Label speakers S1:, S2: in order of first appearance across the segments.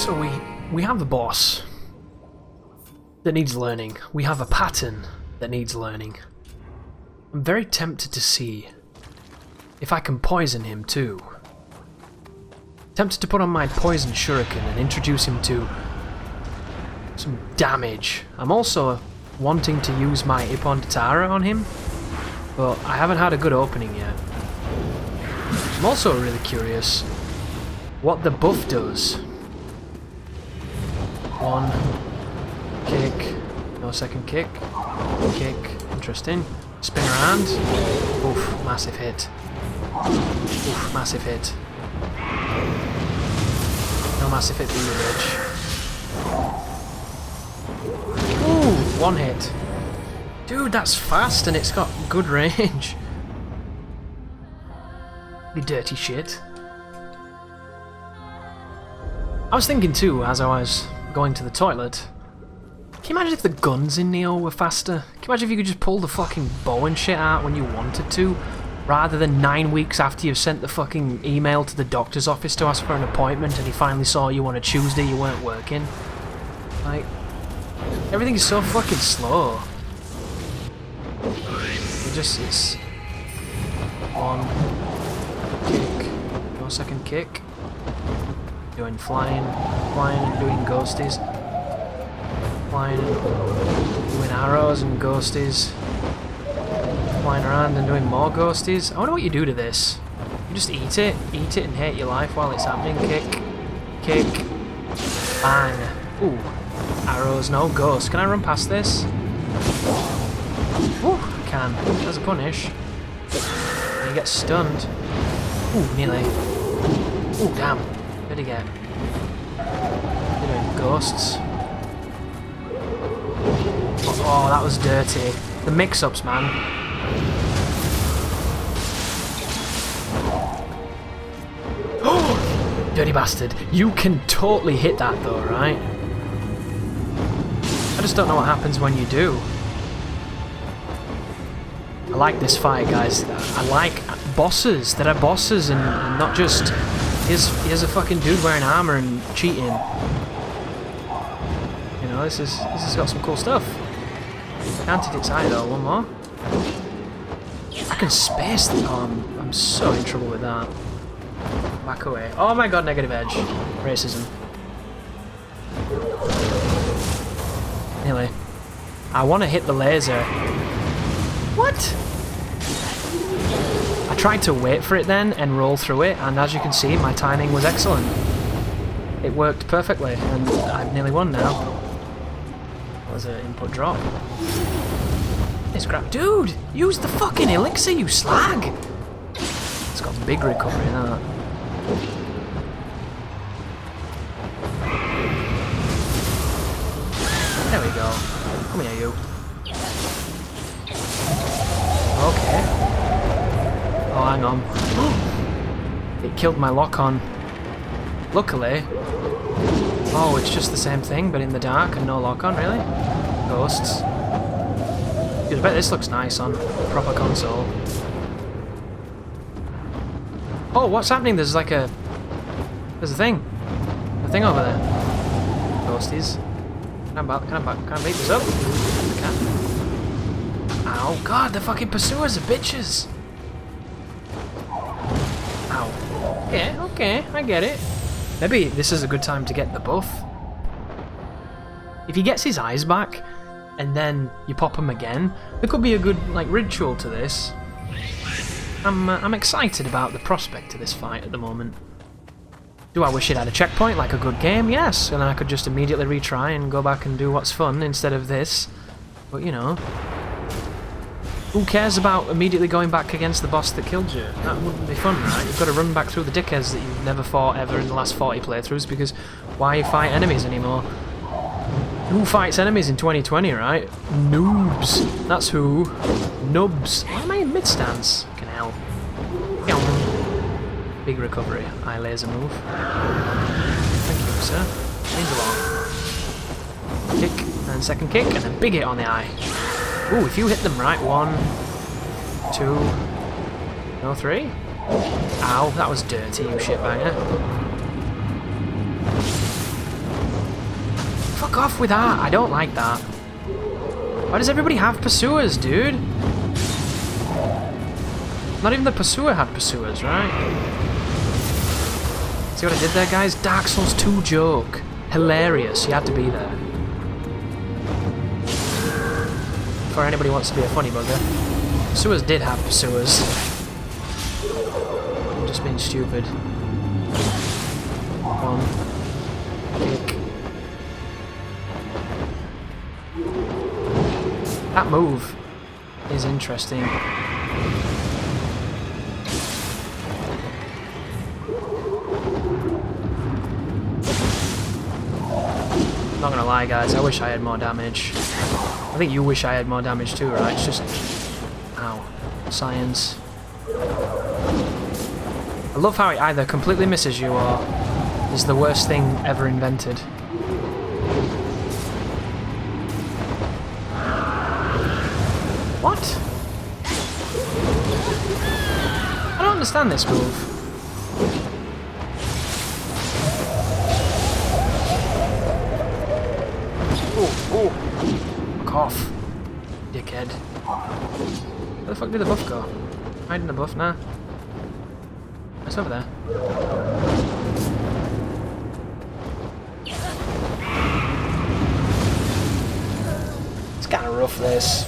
S1: So we have a boss that needs learning. We have a pattern that needs learning. I'm very tempted to see if I can poison him too. Tempted to put on my poison shuriken and introduce him to some damage. I'm also wanting to use my Ippon Tatara on him, but I haven't had a good opening yet. I'm also really curious what the buff does. One kick, no second kick, interesting. Spin around. Oof, massive hit. Oof, massive hit. No massive hit for you, bitch. Ooh, one hit. Dude, that's fast and it's got good range. You dirty shit. I was thinking too, as I was going to the toilet, can you imagine if the guns in Nioh were faster? Can you imagine if you could just pull the fucking bow and shit out when you wanted to, rather than 9 weeks after you've sent the fucking email to the doctor's office to ask for an appointment and he finally saw you on a Tuesday you weren't working? Like, everything is so fucking slow. It's one kick, no second kick. Doing flying and doing ghosties. Flying and doing arrows and ghosties. Flying around and doing more ghosties. I wonder what you do to this. You just eat it and hate your life while it's happening. Kick, bang. Ooh, arrows, no ghost. Can I run past this? Ooh, I can. As a punish. You get stunned. Ooh, nearly. Ooh, damn. Where'd he get? You're doing ghosts. Oh, that was dirty. The mix-ups, man. Oh, dirty bastard. You can totally hit that though, right? I just don't know what happens when you do. I like this fight, guys. I like bosses that are bosses and not just... Here's a fucking dude wearing armor and cheating. You know, this has got some cool stuff. Can't hit its eye though. One more. I can space the arm. I'm so in trouble with that. Back away. Oh my god, negative edge. Racism. Anyway, I want to hit the laser. What? I tried to wait for it then and roll through it, and as you can see, my timing was excellent. It worked perfectly, and I've nearly won now. That was an input drop. This crap. Dude! Use the fucking elixir, you slag! It's got big recovery in that. There we go. Come here, you. Okay. Oh, hang on. It killed my lock-on. Luckily. Oh, it's just the same thing, but in the dark and no lock-on, really? Ghosts. Dude, I bet this looks nice on proper console. Oh, what's happening? There's like a... There's a thing. A thing over there. Ghosties. Can I beat this up? I can. Ow, god, the fucking pursuers are bitches! Ow. Yeah, okay, I get it. Maybe this is a good time to get the buff. If he gets his eyes back, and then you pop him again, there could be a good, like, ritual to this. I'm excited about the prospect of this fight at the moment. Do I wish it had a checkpoint, like a good game? Yes, and I could just immediately retry and go back and do what's fun instead of this. But, you know... Who cares about immediately going back against the boss that killed you? That wouldn't be fun, right? You've got to run back through the dickheads that you've never fought ever in the last 40 playthroughs, because why fight enemies anymore? Who fights enemies in 2020, right? Noobs. That's who. Nubs. Why am I in mid-stance? Fucking hell. Big recovery. Eye laser move. Thank you, sir. Change along. Kick, and second kick, and a big hit on the eye. Ooh, if you hit them right, 1, 2, no 3? Ow, that was dirty, you shitbanger. Fuck off with that. I don't like that. Why does everybody have pursuers, dude? Not even the pursuer had pursuers, right? See what I did there, guys? Dark Souls 2 joke. Hilarious. You had to be there. Before anybody wants to be a funny bugger. Pursuers did have pursuers. I'm just being stupid. One. Kick. That move is interesting. Not gonna lie, guys, I wish I had more damage. I think you wish I had more damage too, right? It's just... Ow. Science. I love how it either completely misses you or is the worst thing ever invented. What? I don't understand this move. Oh. Fuck off. Dickhead. Where the fuck did the buff go? Hiding the buff now? It's over there. It's kinda rough, this.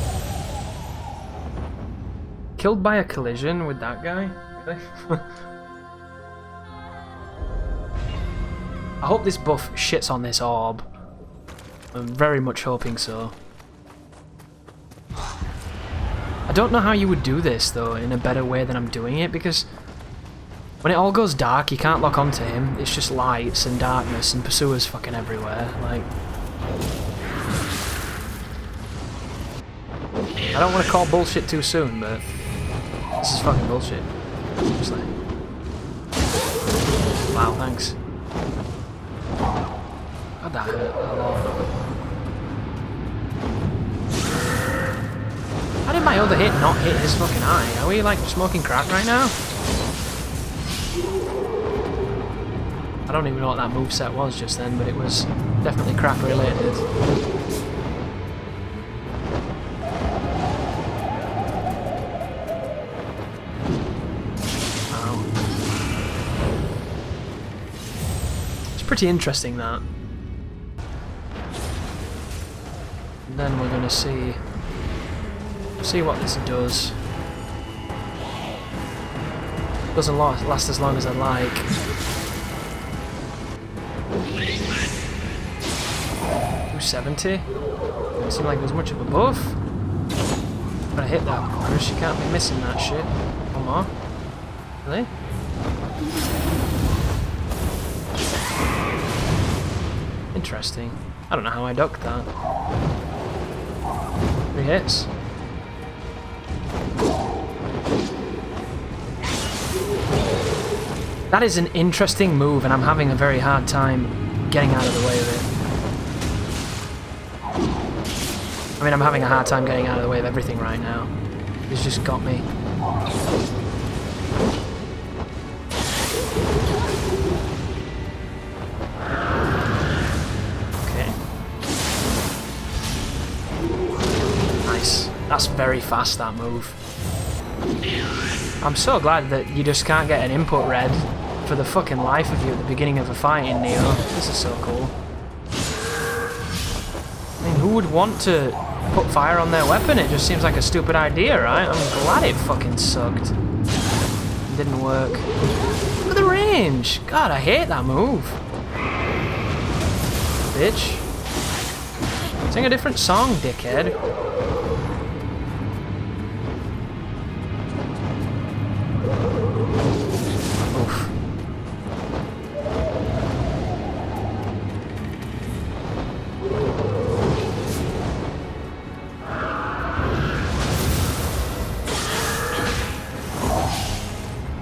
S1: Killed by a collision with that guy? I hope this buff shits on this orb. I'm very much hoping so. I don't know how you would do this though in a better way than I'm doing it, because when it all goes dark you can't lock onto him. It's just lights and darkness and pursuers fucking everywhere. Like, I don't want to call bullshit too soon, but this is fucking bullshit. Just like, wow, thanks. God, that hurt a lot. How did my other hit not hit his fucking eye? Are we like smoking crack right now? I don't even know what that moveset was just then, but it was definitely crack related. Wow. It's pretty interesting, that. And then we're gonna see what this does. Doesn't last as long as I'd like. 270? Doesn't seem like there's much of a buff. But I hit that, Chris. You can't be missing that shit. One more. Really? Interesting. I don't know how I ducked that. 3 hits. That is an interesting move, and I'm having a very hard time getting out of the way of it. I mean, I'm having a hard time getting out of the way of everything right now. He's just got me. Okay. Nice. That's very fast, that move. I'm so glad that you just can't get an input red for the fucking life of you at the beginning of a fight in Nioh. This is so cool. I mean, who would want to put fire on their weapon? It just seems like a stupid idea, right? I'm glad it fucking sucked. It didn't work. Look at the range! God, I hate that move. Bitch. Sing a different song, dickhead.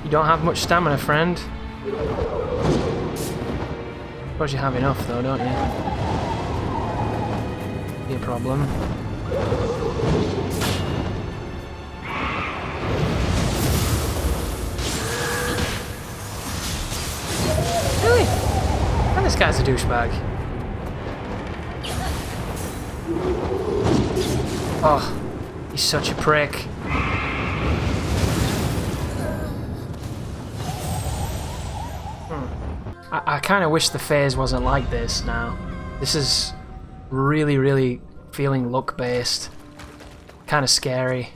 S1: You don't have much stamina, friend. Suppose you have enough, though, don't you? Be a problem. Really? And this guy's a douchebag. Oh, he's such a prick. I kind of wish the phase wasn't like this now. This is really, really feeling luck-based. Kind of scary.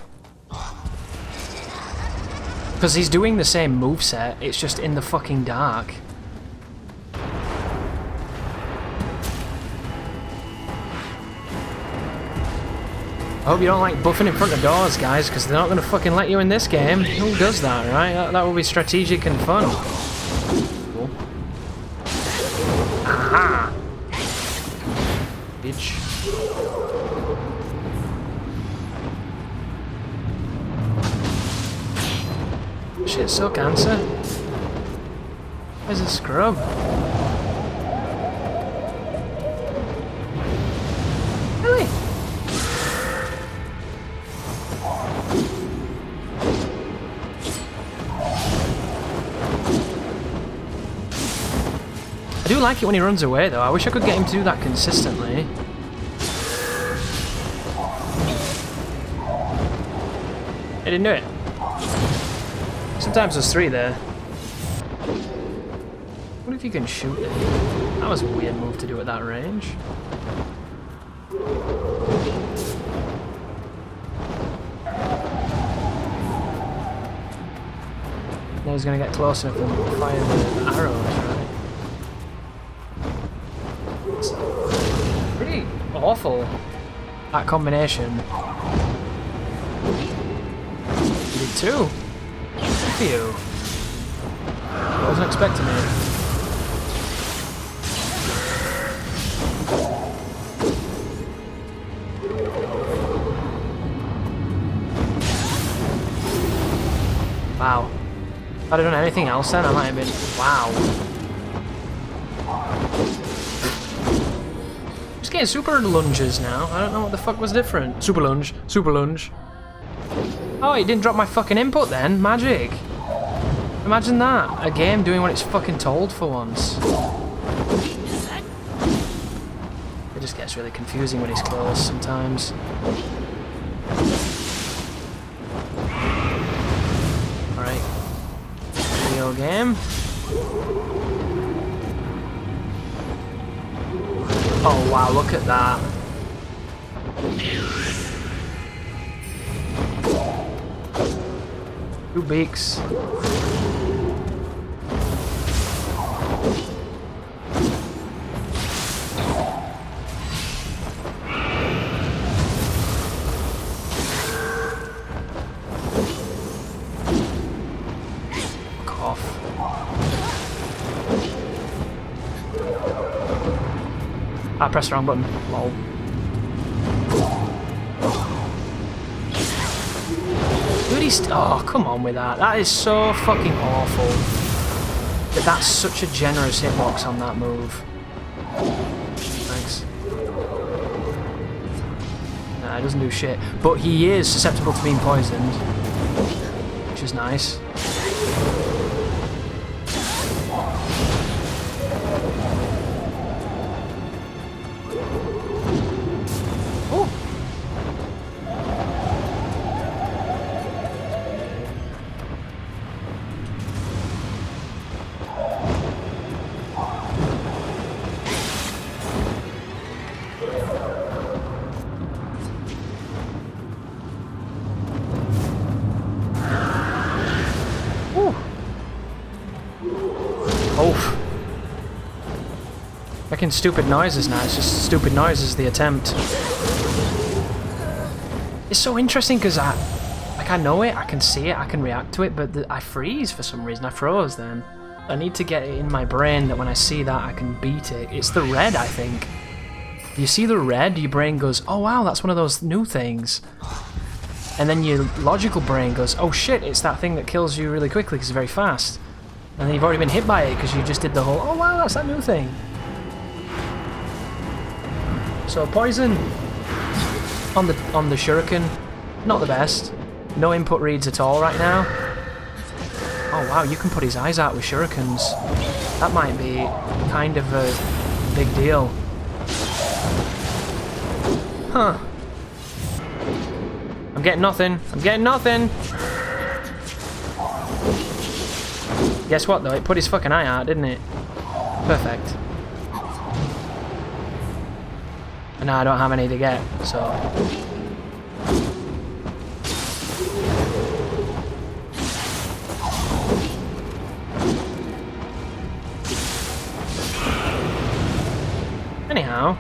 S1: Because he's doing the same moveset, it's just in the fucking dark. I hope you don't like buffing in front of doors, guys, because they're not going to fucking let you in this game. Who does that, right? That will be strategic and fun. Cool. Aha! Bitch. Shit, so cancer. Where's the scrub? Really? I do like it when he runs away though. I wish I could get him to do that consistently. I didn't do it. Sometimes there's three there. What if you can shoot it? That was a weird move to do at that range. Now he's gonna get close enough and fire the arrows, right? It's pretty awful, that combination. You did two. Good for you. I wasn't expecting it. Wow. If I'd have done anything else then, I might have been... Wow. Just getting super lunges now. I don't know what the fuck was different. Super lunge. Super lunge. Oh, it didn't drop my fucking input then. Magic. Imagine that. A game doing what it's fucking told for once. It just gets really confusing when it's close sometimes. Alright. Video game. Oh wow, look at that. Two beaks. Cough. I pressed the wrong button. Lol. Oh, come on with that. That is so fucking awful. But that's such a generous hitbox on that move. Thanks. Nah, it doesn't do shit. But he is susceptible to being poisoned. Which is nice. Making stupid noises now, it's just stupid noises, the attempt. It's so interesting because I know it, I can see it, I can react to it, but I freeze for some reason, I froze then. I need to get it in my brain that when I see that I can beat it. It's the red, I think. You see the red, your brain goes, oh wow, that's one of those new things. And then your logical brain goes, oh shit, it's that thing that kills you really quickly because it's very fast. And then you've already been hit by it because you just did the whole, oh wow, that's that new thing. So poison on the shuriken, not the best. No input reads at all right now. Oh wow, you can put his eyes out with shurikens. That might be kind of a big deal. Huh. I'm getting nothing. I'm getting nothing. Guess what, though? It put his fucking eye out, didn't it? Perfect. And now I don't have any to get, so... Anyhow,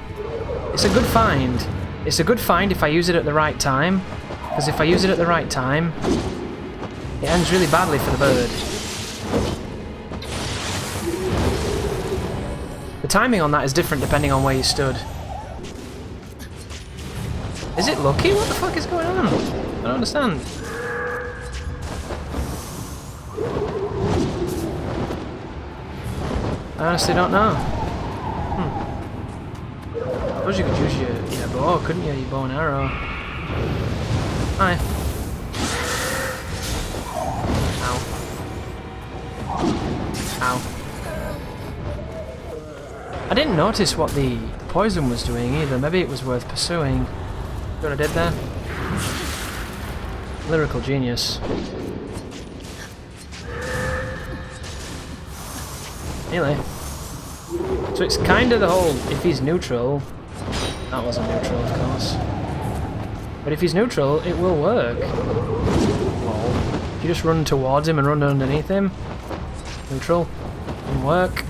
S1: it's a good find. It's a good find if I use it at the right time. Because if I use it at the right time, it ends really badly for the bird. The timing on that is different depending on where you stood. Is it lucky? What the fuck is going on? I don't understand. I honestly don't know. I suppose you could use your bow, couldn't you? Your bow and arrow. Hi. Ow. Ow. I didn't notice what the poison was doing either. Maybe it was worth pursuing. See what I did there? Lyrical genius. Anyway. So it's kind of the whole, if he's neutral... That wasn't neutral, of course. But if he's neutral, it will work. Lol. If you just run towards him and run underneath him, neutral, can work.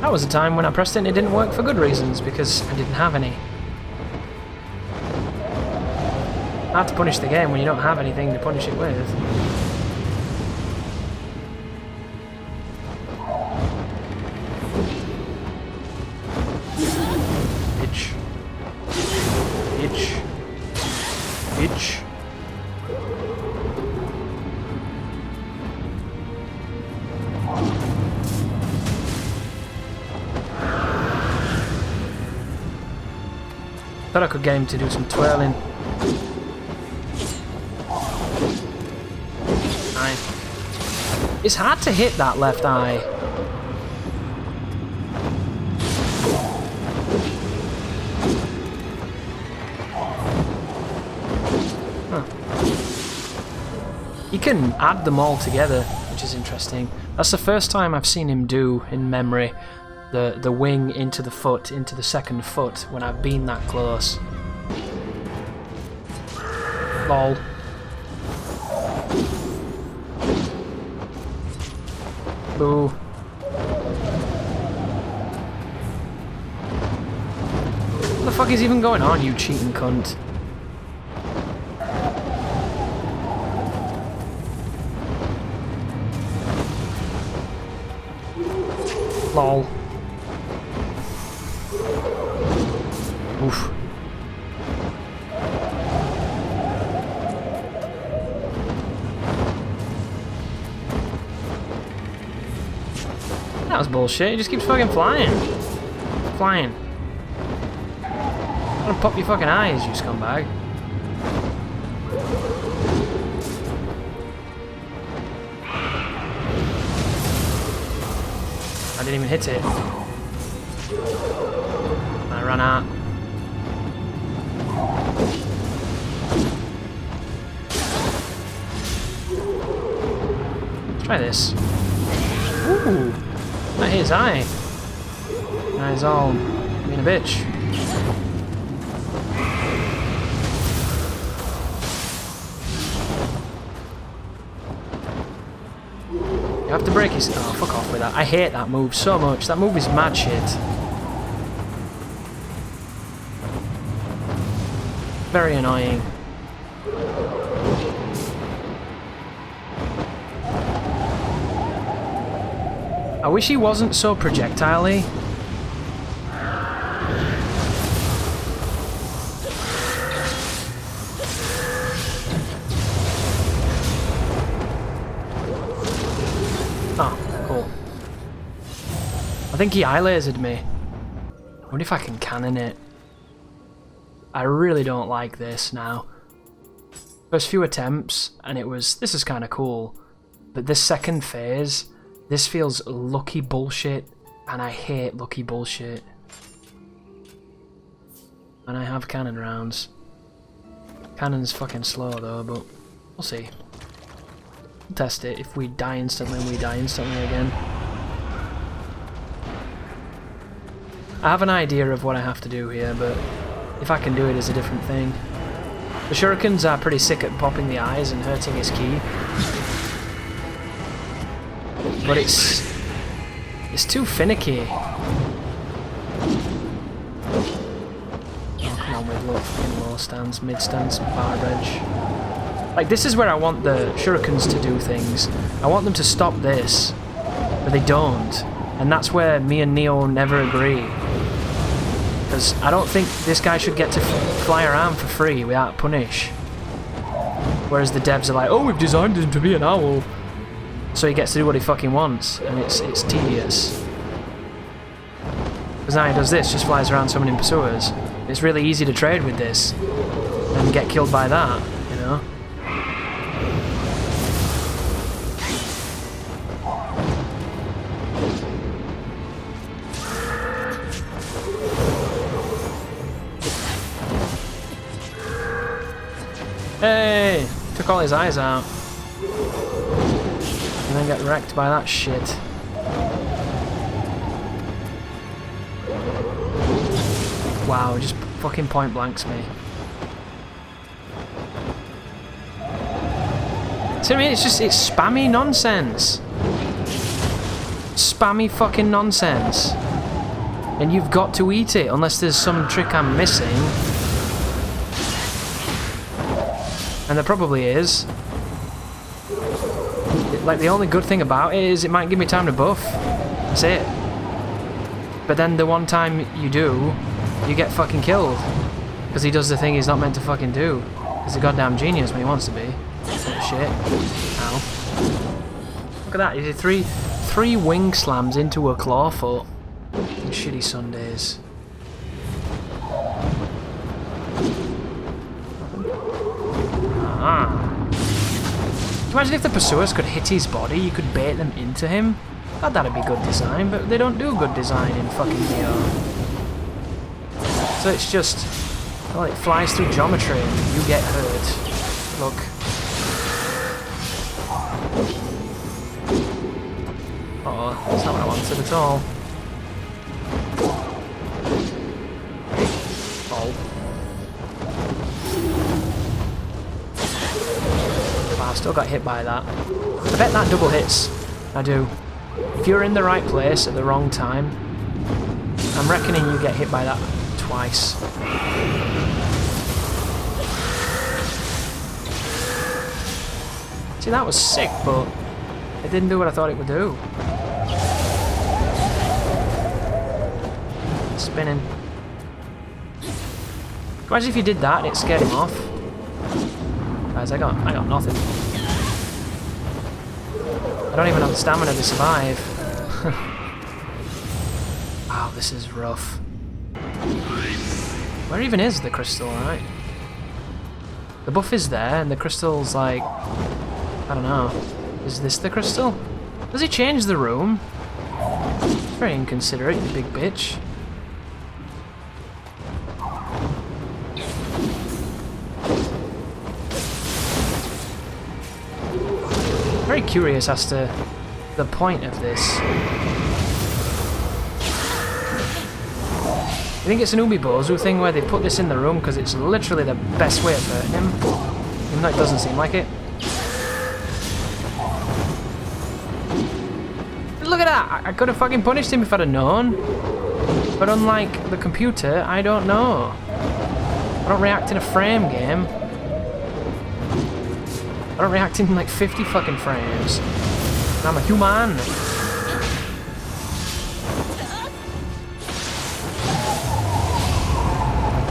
S1: That was a time when I pressed it and it didn't work for good reasons, because I didn't have any. Hard to punish the game when you don't have anything to punish it with. Bitch. Bitch. Bitch. Thought I could get him to do some twirling. Aye. It's hard to hit that left eye. Huh. You can add them all together, which is interesting. That's the first time I've seen him do, in memory, the wing into the foot, into the second foot, when I've been that close. Lol. Boo. What the fuck is even going on, you cheating cunt? Lol. Oof. That was bullshit. He just keeps fucking flying. Flying. I'm gonna pop your fucking eyes, you scumbag. I didn't even hit it. I ran out. Let's try this. Ooh, that hit his eye. Now he's all being a bitch. You have to break his... Oh, fuck off with that. I hate that move so much. That move is mad shit. Very annoying. I wish he wasn't so projectile-y. Oh, cool. I think he eye lasered me. I wonder if I can cannon it. I really don't like this now. First few attempts, and it was, this is kind of cool. But this second phase, this feels lucky bullshit, and I hate lucky bullshit. And I have cannon rounds. Cannon's fucking slow though, but we'll see. We'll test it. If we die instantly, we die instantly again. I have an idea of what I have to do here, but if I can do it is a different thing. The shurikens are pretty sick at popping the eyes and hurting his ki. But it's too finicky. Oh, come on with low stands, mid stands, bar edge. Like, this is where I want the shurikens to do things. I want them to stop this, but they don't. And that's where me and Nioh never agree. Because I don't think this guy should get to fly around for free without punish. Whereas the devs are like, oh, we've designed him to be an owl. So he gets to do what he fucking wants, and it's tedious. Because now he does this, just flies around summoning pursuers. It's really easy to trade with this, and get killed by that, you know? Hey! Took all his eyes out. And then get wrecked by that shit. Wow, just fucking point blanks me. See what I mean? It's spammy nonsense. Spammy fucking nonsense. And you've got to eat it, unless there's some trick I'm missing. And there probably is. Like, the only good thing about it is it might give me time to buff. That's it. But then the one time you do, you get fucking killed. Because he does the thing he's not meant to fucking do. He's a goddamn genius when he wants to be. Shit. Ow. Look at that, he did three wing slams into a clawfoot. Shitty Sundays. Imagine if the pursuers could hit his body, you could bait them into him. God, that'd be good design, but they don't do good design in fucking Nioh. So it's just, well, it flies through geometry and you get hurt. Look. Uh-oh, that's not what I wanted at all. Still got hit by that. I bet that double hits. I do. If you're in the right place at the wrong time, I'm reckoning you get hit by that twice. See, that was sick, but it didn't do what I thought it would do. Spinning. Imagine if you did that and it scared him off. Guys, I got nothing. I don't even have the stamina to survive. Wow, this is rough. Where even is the crystal, right? The buff is there, and the crystal's like... I don't know. Is this the crystal? Does he change the room? It's very inconsiderate, you big bitch. Very curious as to the point of this. I think it's an Ubibozu thing where they put this in the room because it's literally the best way of hurting him. Even though it doesn't seem like it. Look at that! I could have fucking punished him if I'd have known. But unlike the computer, I don't know. I don't react in a frame game. I don't react in like 50 fucking frames. I'm a human.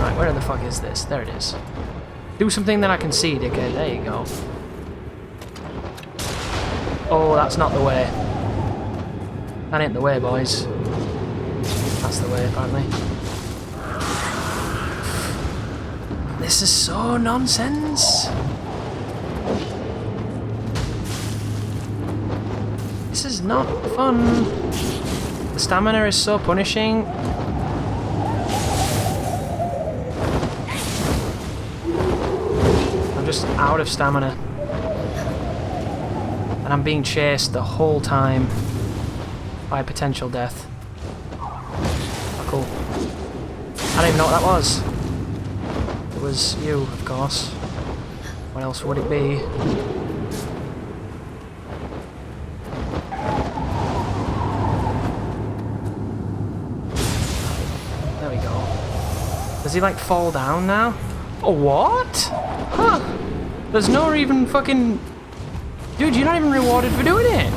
S1: Right, where the fuck is this? There it is. Do something that I can see, dickhead. There you go. Oh, that's not the way. That ain't the way, boys. That's the way, apparently. This is so nonsense. This is not fun. The stamina is so punishing. I'm just out of stamina. And I'm being chased the whole time by potential death. Oh, cool. I don't even know what that was. It was you, of course. What else would it be? There we go. Does he like fall down now? Oh, what? Huh. There's no even fucking... Dude, you're not even rewarded for doing it.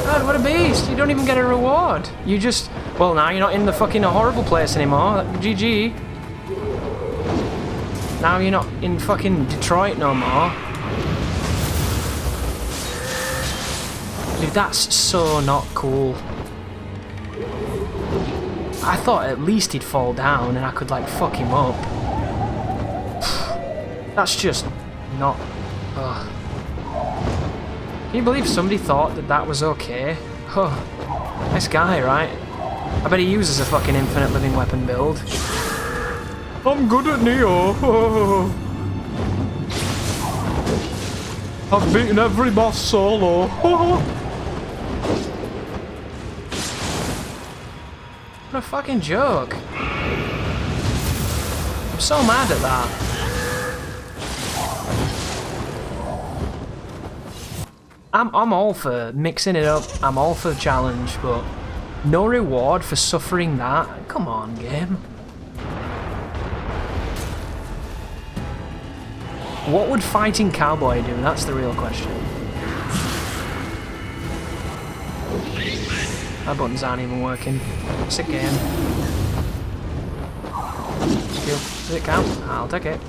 S1: God, what a beast. You don't even get a reward. You just... Well, now you're not in the fucking horrible place anymore. GG. Now you're not in fucking Detroit no more. Dude, that's so not cool. I thought at least he'd fall down and I could, like, fuck him up. That's just not... Ugh. Can you believe somebody thought that that was okay? Huh. Nice guy, right? I bet he uses a fucking infinite living weapon build. I'm good at Nioh. I've beaten every boss solo. What a fucking joke. I'm so mad at that. I'm all for mixing it up. I'm all for the challenge, but no reward for suffering that? Come on, game. What would fighting cowboy do? That's the real question. My buttons aren't even working. Sick game. Thank you. Does it count? I'll take it.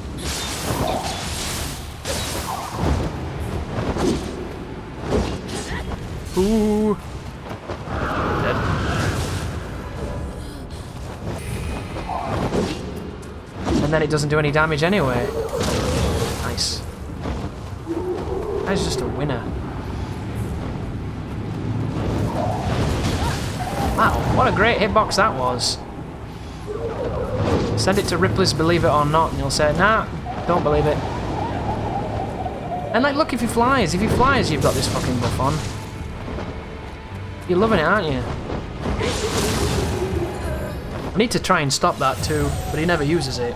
S1: Ooh. Dead. And then it doesn't do any damage anyway. Nice. That's just a winner. Wow, what a great hitbox that was. Send it to Ripley's Believe It or Not and you'll say, nah, don't believe it. And like, look, if he flies, you've got this fucking buff on. You're loving it, aren't you? I need to try and stop that too, but he never uses it.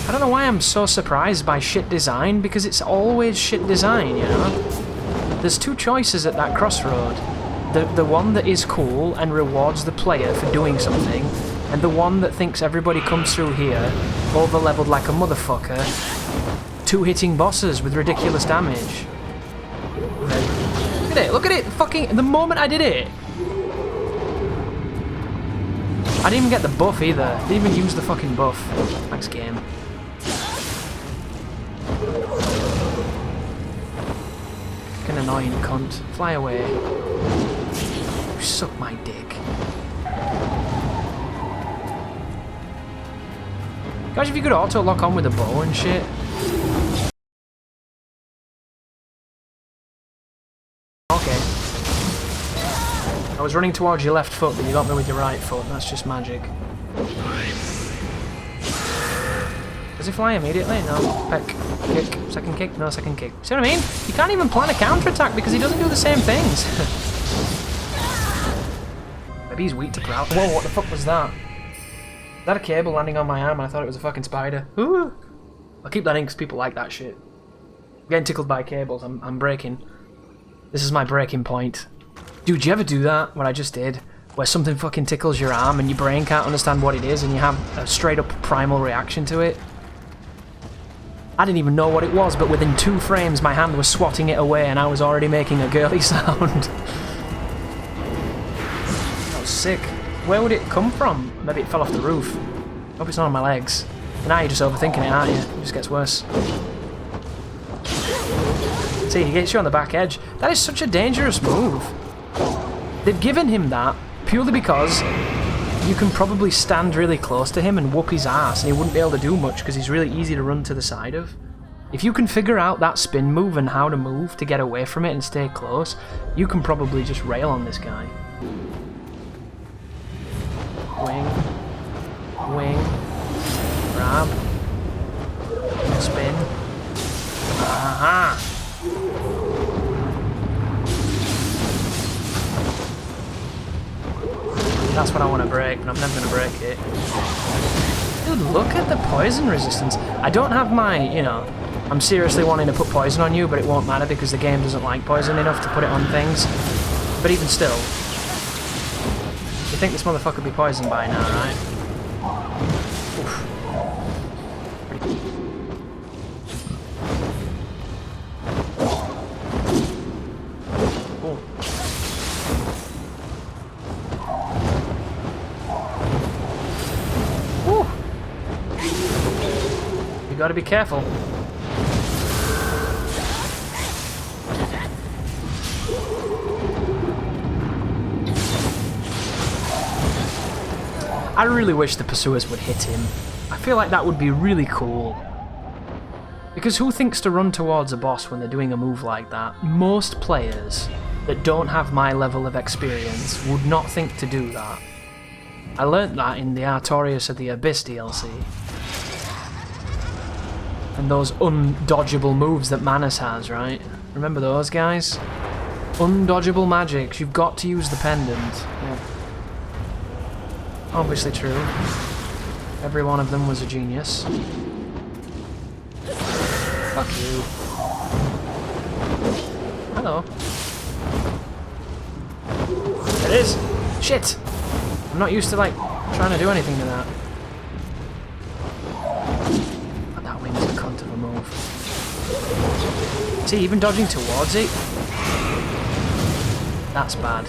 S1: I don't know why I'm so surprised by shit design, because it's always shit design, you know? There's two choices at that crossroad. The one that is cool and rewards the player for doing something, and the one that thinks everybody comes through here, over-leveled like a motherfucker, two-hitting bosses with ridiculous damage. Look at it, fucking, the moment I did it. I didn't even get the buff either. Didn't even use the fucking buff. Thanks, game. Fucking annoying cunt. Fly away. You suck my dick. Gosh, if you could auto-lock on with a bow and shit. Okay. I was running towards your left foot, but you got me with your right foot. That's just magic. Does he fly immediately? No. Peck. Kick. Second kick? No, second kick. See what I mean? You can't even plan a counter-attack because he doesn't do the same things. Maybe he's weak to ground. Whoa, what the fuck was that? Is that a cable landing on my arm? I thought it was a fucking spider. Ooh. I'll keep that in because people like that shit. I'm getting tickled by cables. I'm breaking. This is my breaking point. Dude, do you ever do that? What I just did? Where something fucking tickles your arm and your brain can't understand what it is and you have a straight up primal reaction to it? I didn't even know what it was, but within 2 frames my hand was swatting it away and I was already making a girly sound. That was sick. Where would it come from? Maybe it fell off the roof. Hope it's not on my legs. And now you're just overthinking it, aren't you? It just gets worse. See, he gets you on the back edge. That is such a dangerous move. They've given him that purely because you can probably stand really close to him and whoop his ass and he wouldn't be able to do much because he's really easy to run to the side of. If you can figure out that spin move and how to move to get away from it and stay close, you can probably just rail on this guy. Wing. Wing. Grab. Spin. Aha! That's what I want to break, but I'm never going to break it. Dude, look at the poison resistance. I don't have my, you know, I'm seriously wanting to put poison on you, but it won't matter because the game doesn't like poison enough to put it on things. But even still, you think this motherfucker would be poisoned by now, right? Oof. You gotta be careful. I really wish the pursuers would hit him. I feel like that would be really cool. Because who thinks to run towards a boss when they're doing a move like that? Most players that don't have my level of experience would not think to do that. I learnt that in the Artorias of the Abyss DLC. And those undodgeable moves that Manus has, right? Remember those, guys? Undodgeable magics. You've got to use the pendant. Yeah. Obviously true. Every one of them was a genius. Fuck you. Hello. There it is! Shit! I'm not used to, like, trying to do anything to that. But that wing's a cunt of a move. See, even dodging towards it? That's bad.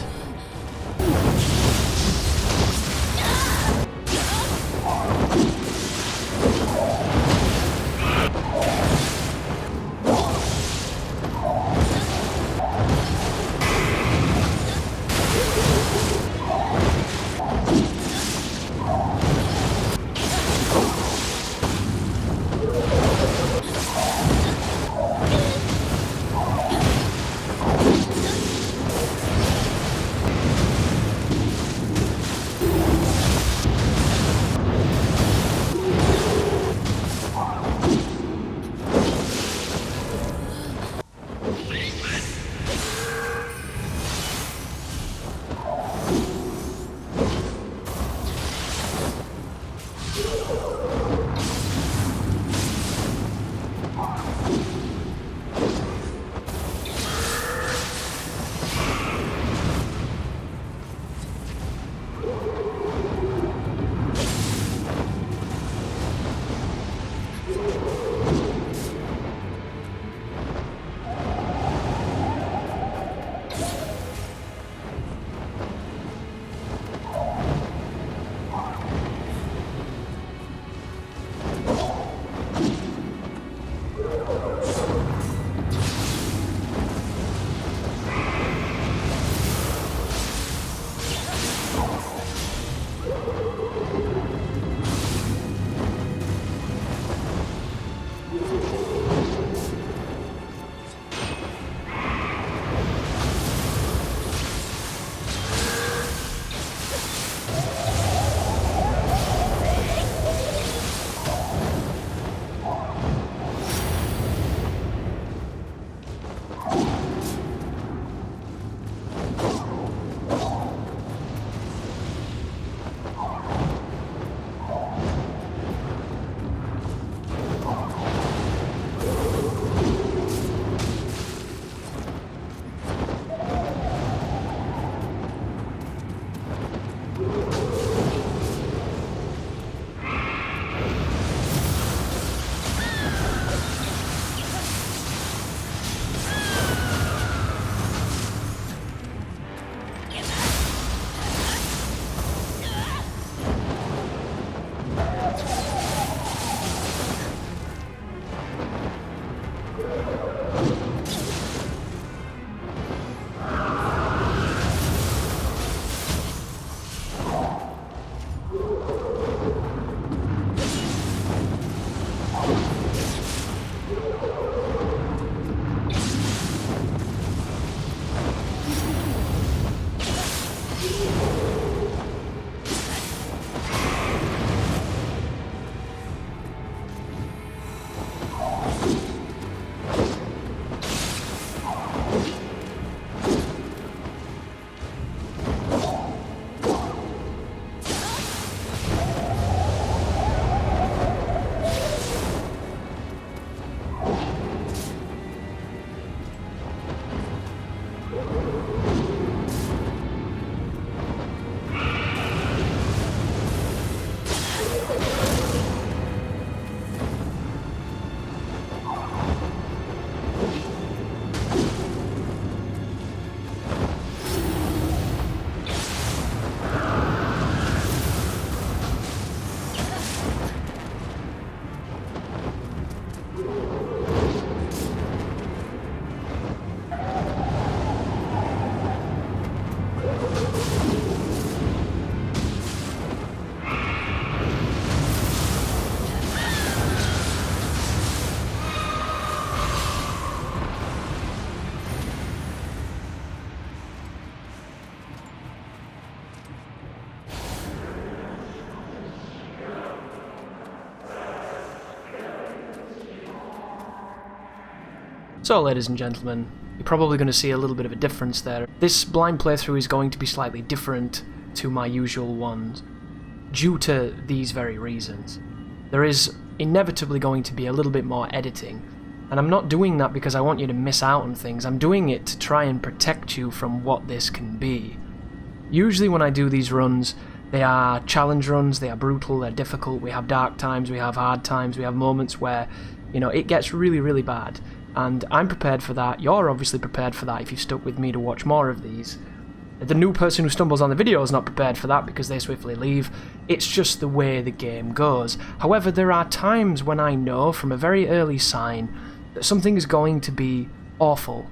S1: So, ladies and gentlemen, you're probably going to see a little bit of a difference there. This blind playthrough is going to be slightly different to my usual ones, due to these very reasons. There is inevitably going to be a little bit more editing, and I'm not doing that because I want you to miss out on things. I'm doing it to try and protect you from what this can be. Usually when I do these runs, they are challenge runs, they are brutal, they're difficult, we have dark times, we have hard times, we have moments where, you know, it gets really, really bad. And I'm prepared for that, you're obviously prepared for that if you've stuck with me to watch more of these. The new person who stumbles on the video is not prepared for that because they swiftly leave. It's just the way the game goes. However, there are times when I know from a very early sign that something is going to be awful,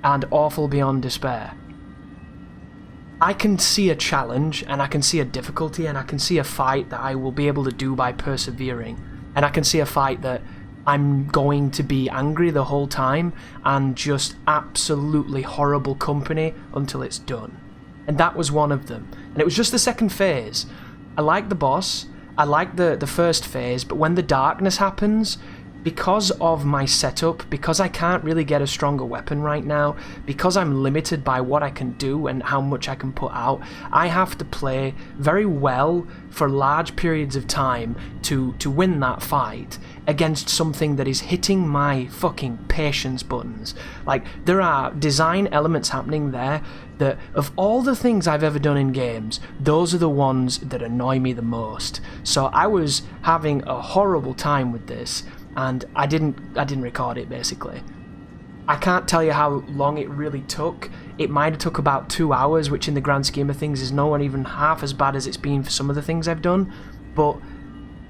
S1: and awful beyond despair. I can see a challenge, and I can see a difficulty, and I can see a fight that I will be able to do by persevering. And I can see a fight that I'm going to be angry the whole time, and just absolutely horrible company until it's done. And that was one of them. And it was just the second phase. I like the boss, I like the first phase, but when the darkness happens, because of my setup, because I can't really get a stronger weapon right now, because I'm limited by what I can do and how much I can put out, I have to play very well for large periods of time to win that fight against something that is hitting my fucking patience buttons. Like, there are design elements happening there that, of all the things I've ever done in games, those are the ones that annoy me the most. So I was having a horrible time with this, and I didn't record it, basically. I can't tell you how long it really took. It might have took about 2 hours, which in the grand scheme of things is not even half as bad as it's been for some of the things I've done, but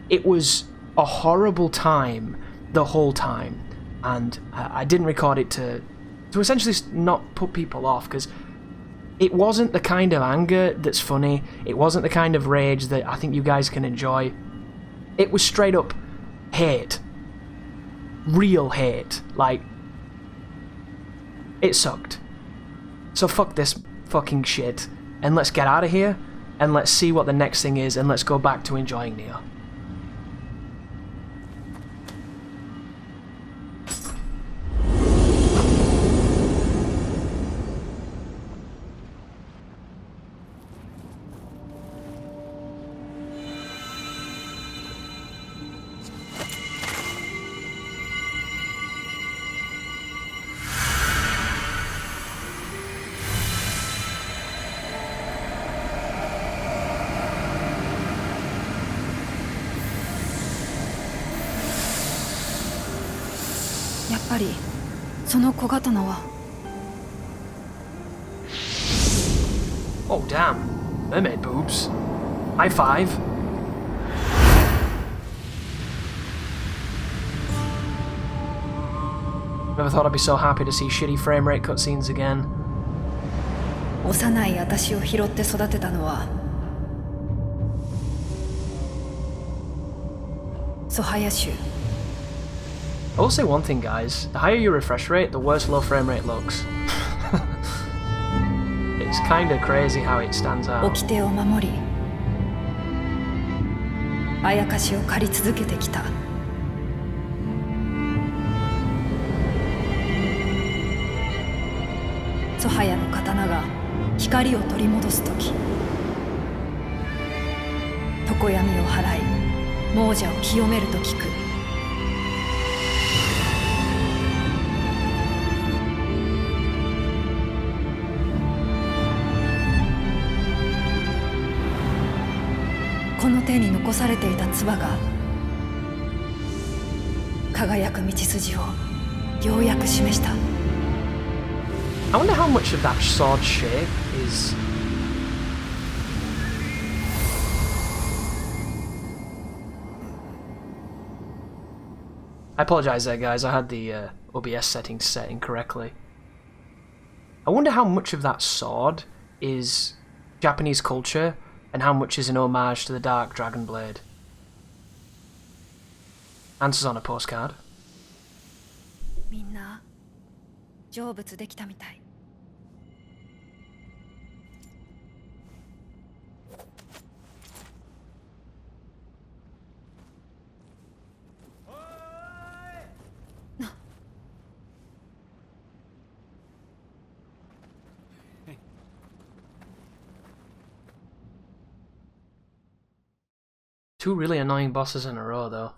S1: it was a horrible time the whole time, and I didn't record it to essentially not put people off, because it wasn't the kind of anger that's funny, it wasn't the kind of rage that I think you guys can enjoy. It was straight up hate. Real hate. Like, it sucked. So fuck this fucking shit, and let's get out of here, and let's see what the next thing is, and let's go back to enjoying Nioh. Oh damn, mermaid boobs. High five. Never thought I'd be so happy to see shitty frame rate cutscenes again.
S2: 幼い私を拾って育てたのはソハヤ州。
S1: I will say one thing, guys. The higher your refresh rate, the worse low frame rate looks. It's kinda crazy how it stands out.
S2: 掟を守り、あやかしを借り続けてきた。ソハヤの刀が光を取り戻すとき、常闇を払い、亡者を清めると聞く。この手に残されていた唾が輝く道筋をようやく示した。
S1: I wonder how much of that sword shape is... I apologize there, guys. I had the OBS settings set incorrectly. I wonder how much of that sword is Japanese culture and how much is an homage to the Dark Dragon Blade. Answers on a postcard.
S2: みんな成仏できたみたい。
S1: 2 really annoying bosses in a row, though.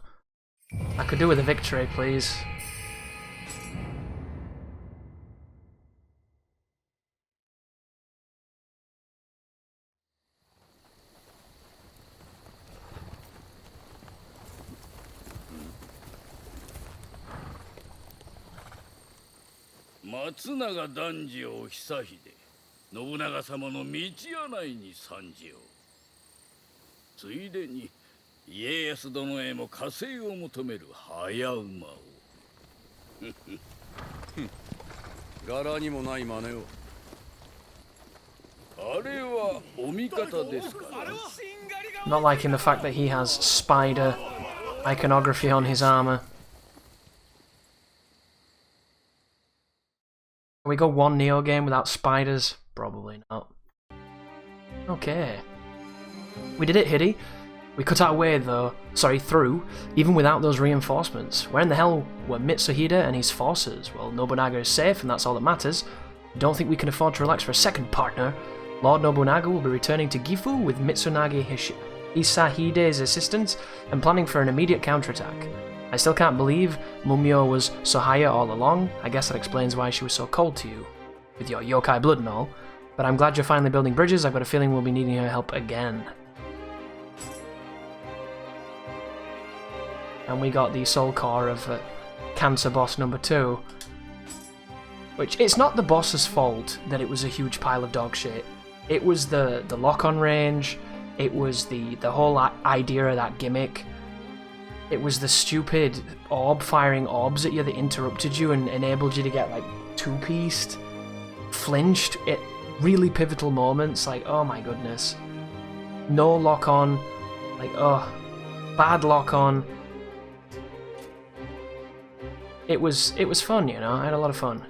S1: I could do with a victory, please.
S3: 松永男児を久秀、信長様の道柳に参じよう。ついでに家康殿へも加勢を求める早馬を。
S4: 柄にもない真似を。
S3: あれはお味方ですから。
S1: Not liking the fact that he has spider iconography on his armor. Can we go one Nioh game without spiders? Probably not. Okay. We did it, Hiddy. We cut our way through, even without those reinforcements. Where in the hell were Mitsuhide and his forces? Well, Nobunaga is safe, and that's all that matters. Don't think we can afford to relax for a second, partner. Lord Nobunaga will be returning to Gifu with Mitsunagi Isahide's assistance and planning for an immediate counterattack. I still can't believe Mumio was Sohaya all along. I guess that explains why she was so cold to you, with your yokai blood and all. But I'm glad you're finally building bridges. I've got a feeling we'll be needing her help again. And we got the soul core of Cancer Boss number 2. Which, it's not the boss's fault that it was a huge pile of dog shit. It was the lock-on range, it was the whole idea of that gimmick. It was the stupid firing orbs at you that interrupted you and enabled you to get, like, two-pieced, flinched at really pivotal moments, like, oh my goodness. No lock-on, like, oh, bad lock-on. It was fun, you know, I had a lot of fun.